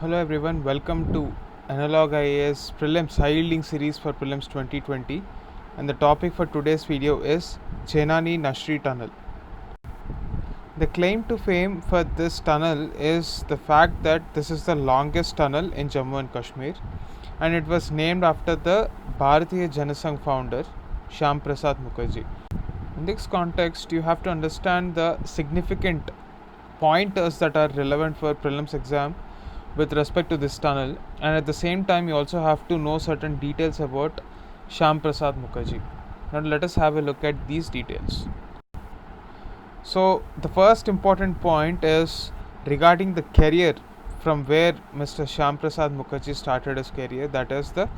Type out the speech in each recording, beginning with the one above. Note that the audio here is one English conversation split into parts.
Hello everyone, welcome to Analog IAS Prelims High Yielding Series for Prelims 2020, and the topic for today's video is Chenani Nashri Tunnel. The claim to fame for this tunnel is the fact that this is the longest tunnel in Jammu and Kashmir, and it was named after the Bharatiya Janasangh founder Shyam Prasad Mukherjee. In this context, you have to understand the significant pointers that are relevant for prelims exam with respect to this tunnel, and at the same time you also have to know certain details about Shyam Prasad Mukherjee. Now let us have a look at these details. So the first important point is regarding the career from where Mr. Shyam Prasad Mukherjee started his career, that is the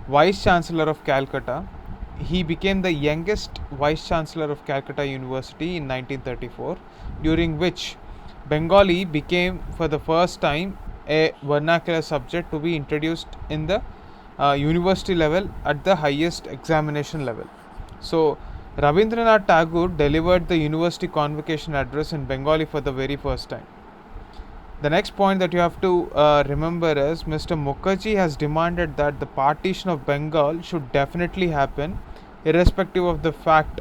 Vice Chancellor of Calcutta. He became the youngest Vice Chancellor of Calcutta University in 1934, during which Bengali became for the first time a vernacular subject to be introduced in the university level at the highest examination level. So Rabindranath Tagore delivered the university convocation address in Bengali for the very first time. The next point that you have to remember is Mr. Mukherjee has demanded that the partition of Bengal should definitely happen, irrespective of the fact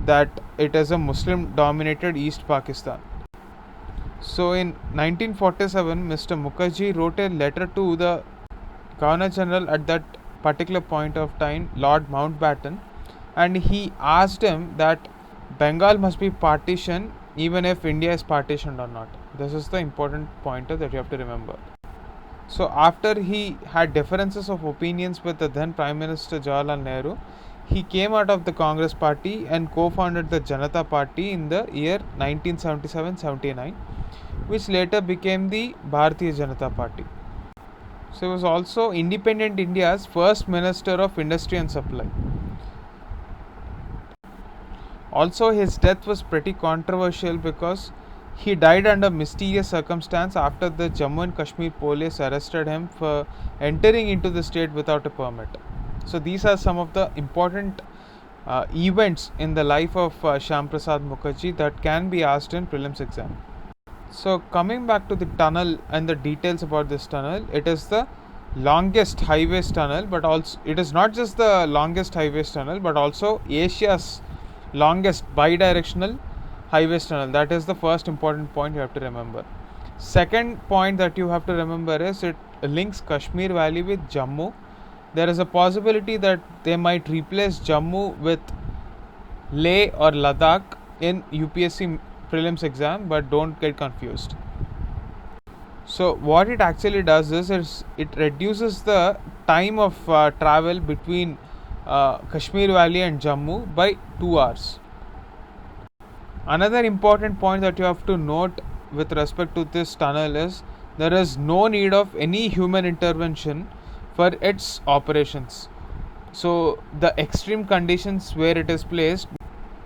that it is a Muslim dominated East Pakistan. So in 1947, Mr. Mukherjee wrote a letter to the Governor General at that particular point of time, Lord Mountbatten, and he asked him that Bengal must be partitioned even if India is partitioned or not. This is the important pointer that you have to remember. So after he had differences of opinions with the then Prime Minister Jawaharlal Nehru, he came out of the Congress party and co-founded the Janata Party in the year 1977-79, which later became the Bharatiya Janata Party. So he was also independent India's first Minister of Industry and Supply. Also, his death was pretty controversial because he died under mysterious circumstance after the Jammu and Kashmir police arrested him for entering into the state without a permit. So these are some of the important events in the life of Shyam Prasad Mukherjee that can be asked in prelims exam. So coming back to the tunnel and the details about this tunnel, it is the longest highways tunnel, but also it is not just the longest highways tunnel but also Asia's longest bi-directional highways tunnel. That is the first important point you have to remember. Second point that you have to remember is it links Kashmir Valley with Jammu. There is a possibility that they might replace Jammu with Leh or Ladakh in UPSC prelims exam, but don't get confused. So what it actually does is it reduces the time of travel between Kashmir Valley and Jammu by 2 hours. Another important point that you have to note with respect to this tunnel is there is no need of any human intervention for its operations. So the extreme conditions where it is placed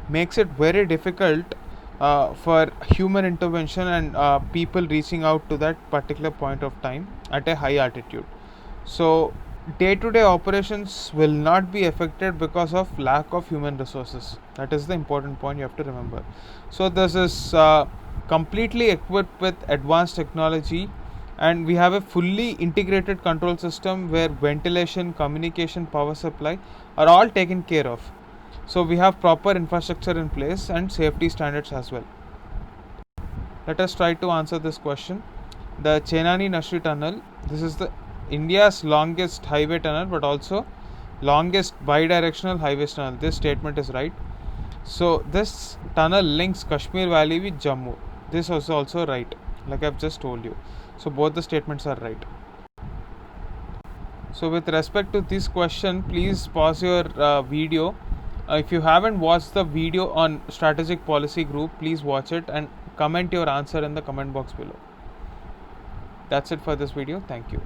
makes it very difficult for human intervention and people reaching out to that particular point of time at a high altitude. So day-to-day operations will not be affected because of lack of human resources. That is the important point you have to remember. So this is completely equipped with advanced technology, and we have a fully integrated control system where ventilation, communication, power supply are all taken care of. So we have proper infrastructure in place and safety standards as well. Let us try to answer this question. The Chenani Nashri Tunnel, this is the India's longest highway tunnel but also longest bi-directional highways tunnel. This statement is right. So this tunnel links Kashmir Valley with Jammu. This is also right, like I've just told you. So both the statements are right. So with respect to this question, please pause your video. If you haven't watched the video on strategic policy group, please watch it and comment your answer in the comment box below. That's it for this video. Thank you.